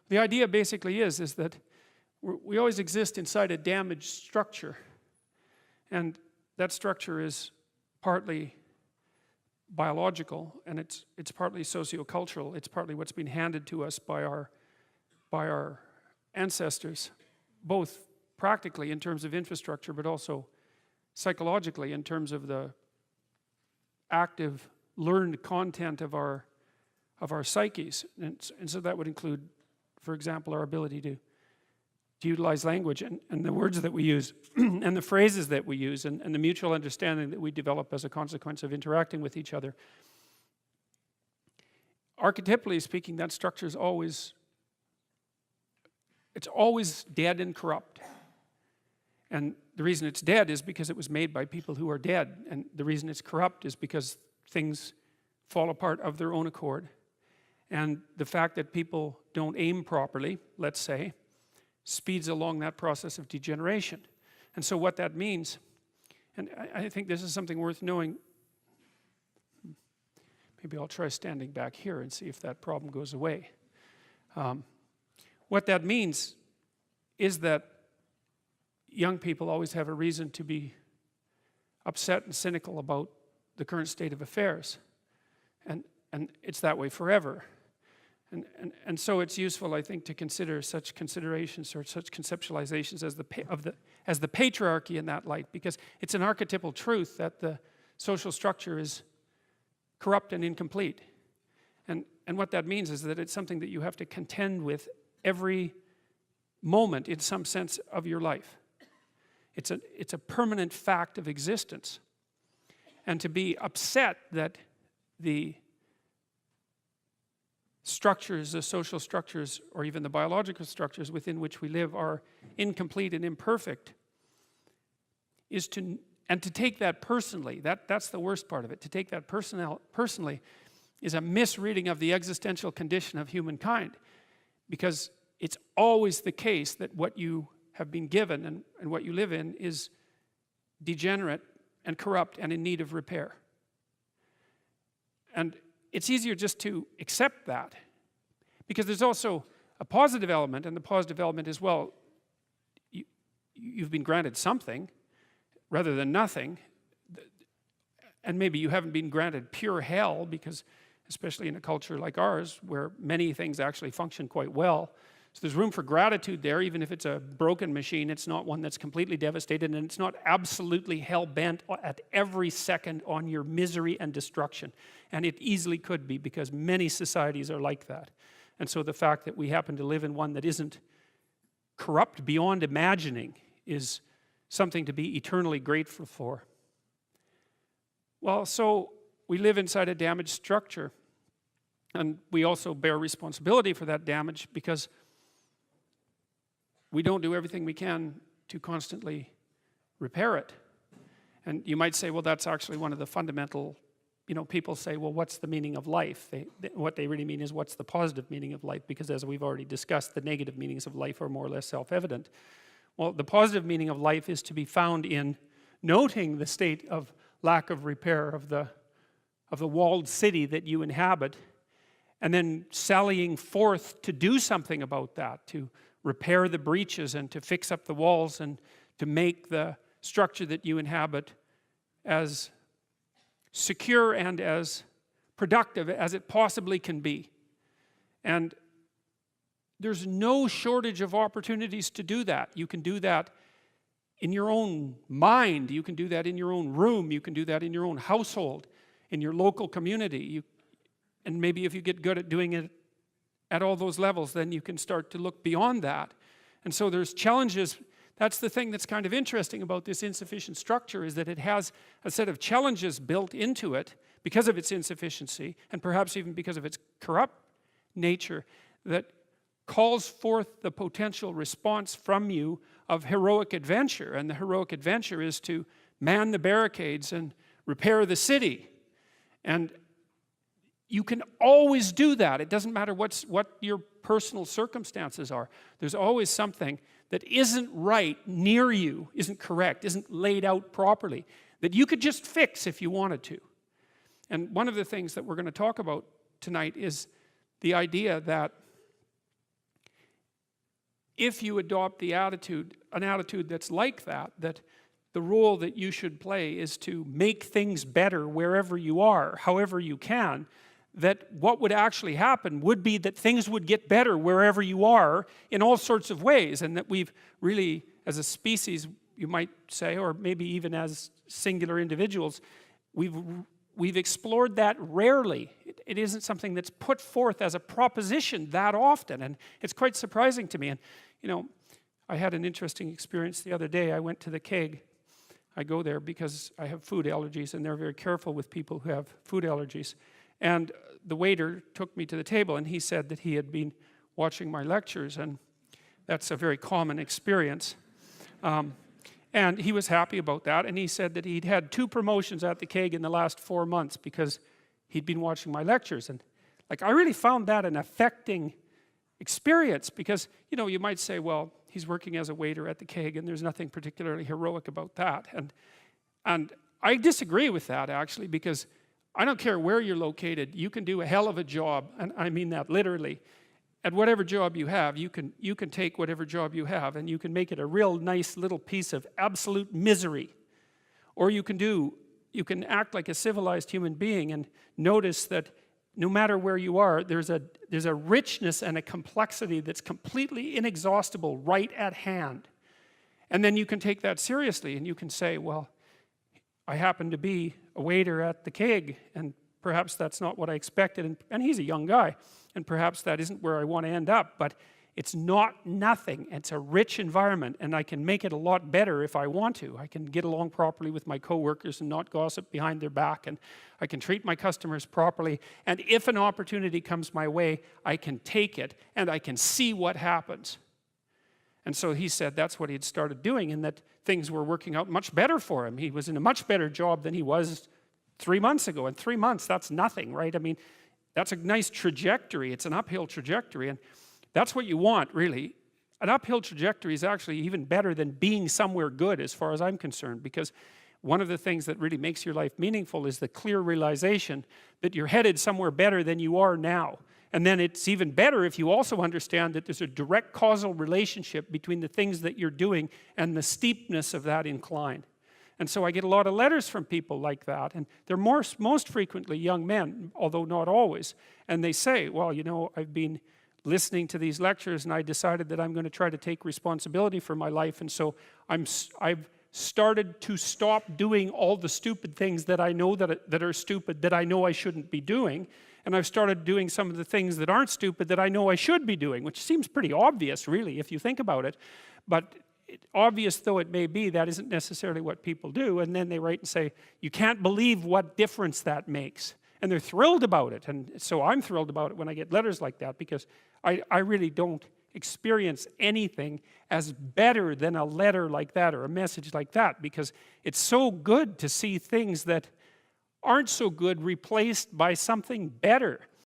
The idea basically is that we always exist inside a damaged structure. And that structure is partly biological, and it's partly sociocultural. It's partly what's been handed to us by our ancestors, both practically in terms of infrastructure, but also psychologically in terms of the active learned content of our psyches. And so that would include, for example, our ability to utilize language and the words that we use and the phrases that we use and the mutual understanding that we develop as a consequence of interacting with each other. Archetypally speaking, that structure is always dead and corrupt. And the reason it's dead is because it was made by people who are dead. And the reason it's corrupt is because things fall apart of their own accord. And the fact that people don't aim properly, let's say, speeds along that process of degeneration. And so what that means, and I think this is something worth knowing. Maybe I'll try standing back here and see if that problem goes away. What that means is that young people always have a reason to be upset and cynical about the current state of affairs. And it's that way forever. And so it's useful, I think, to consider such considerations or such conceptualizations as the patriarchy in that light, because it's an archetypal truth that the social structure is corrupt and incomplete. And what that means is that it's something that you have to contend with every moment in some sense of your life. It's a permanent fact of existence. And to be upset that the structures, the social structures, or even the biological structures within which we live are incomplete and imperfect, to take that personally, that's the worst part of it. To take that personally is a misreading of the existential condition of humankind, because it's always the case that what you have been given and what you live in is degenerate and corrupt and in need of repair. And it's easier just to accept that, because there's also a positive element, and the positive element is, well, you've been granted something rather than nothing, and maybe you haven't been granted pure hell, because especially in a culture like ours where many things actually function quite well, so there's room for gratitude there. Even if it's a broken machine, it's not one that's completely devastated, and it's not absolutely hell-bent at every second on your misery and destruction. And it easily could be, because many societies are like that. And so the fact that we happen to live in one that isn't corrupt beyond imagining is something to be eternally grateful for. Well, so we live inside a damaged structure, and we also bear responsibility for that damage, because we don't do everything we can to constantly repair it. And you might say, well, that's actually one of the fundamental, people say, well, what's the meaning of life? What they really mean is, what's the positive meaning of life? Because as we've already discussed, the negative meanings of life are more or less self-evident. Well, the positive meaning of life is to be found in noting the state of lack of repair of the walled city that you inhabit, and then sallying forth to do something about that, to repair the breaches and to fix up the walls and to make the structure that you inhabit as secure and as productive as it possibly can be. And there's no shortage of opportunities to do that. You can do that in your own mind. You can do that in your own room. You can do that in your own household, in your local community. And maybe if you get good at doing it at all those levels, then you can start to look beyond that. And so there's challenges. That's the thing that's kind of interesting about this insufficient structure, is that it has a set of challenges built into it because of its insufficiency, and perhaps even because of its corrupt nature, that calls forth the potential response from you of heroic adventure. And the heroic adventure is to man the barricades and repair the city. And you can always do that. It doesn't matter what your personal circumstances are. There's always something that isn't right near you, isn't correct, isn't laid out properly, that you could just fix if you wanted to. And one of the things that we're going to talk about tonight is the idea that if you adopt an attitude that's like that, that the role that you should play is to make things better wherever you are, however you can, that what would actually happen would be that things would get better wherever you are in all sorts of ways, and that we've really, as a species, you might say, or maybe even as singular individuals, we've explored that rarely. It isn't something that's put forth as a proposition that often, and it's quite surprising to me. And you know, I had an interesting experience the other day. I went to the keg. I go there because I have food allergies, and they're very careful with people who have food allergies. And the waiter took me to the table, and he said that he had been watching my lectures, and that's a very common experience. And he was happy about that, and he said that he'd had 2 promotions at the keg in the last 4 months because he'd been watching my lectures. And like, I really found that an affecting experience, because you know, you might say, well, he's working as a waiter at the keg and there's nothing particularly heroic about that. And I disagree with that, actually, because I don't care where you're located, you can do a hell of a job, and I mean that literally. At whatever job you have, you can take whatever job you have and you can make it a real nice little piece of absolute misery. Or you can act like a civilized human being and notice that no matter where you are, there's a richness and a complexity that's completely inexhaustible right at hand. And then you can take that seriously, and you can say, well, I happen to be a waiter at the keg, and perhaps that's not what I expected, and he's a young guy, and perhaps that isn't where I want to end up, but it's not nothing. It's a rich environment, and I can make it a lot better if I want to. I can get along properly with my coworkers and not gossip behind their back, and I can treat my customers properly, and if an opportunity comes my way, I can take it, and I can see what happens. And so he said that's what he'd started doing, and that things were working out much better for him. He was in a much better job than he was 3 months ago, and 3 months, that's nothing, right? I mean, that's a nice trajectory. It's an uphill trajectory, and that's what you want, really. An uphill trajectory is actually even better than being somewhere good, as far as I'm concerned, because one of the things that really makes your life meaningful is the clear realization that you're headed somewhere better than you are now. And then it's even better if you also understand that there's a direct causal relationship between the things that you're doing and the steepness of that incline. And so I get a lot of letters from people like that, and they're most frequently young men, although not always. And they say, well, you know, I've been listening to these lectures, and I decided that I'm going to try to take responsibility for my life, and so I've started to stop doing all the stupid things that I know that are stupid, that I know I shouldn't be doing, and I've started doing some of the things that aren't stupid that I know I should be doing, which seems pretty obvious, really, if you think about it. But obvious though it may be, that isn't necessarily what people do. And then they write and say, you can't believe what difference that makes. And they're thrilled about it. And so I'm thrilled about it when I get letters like that, because I really don't experience anything as better than a letter like that or a message like that, because it's so good to see things that aren't so good replaced by something better.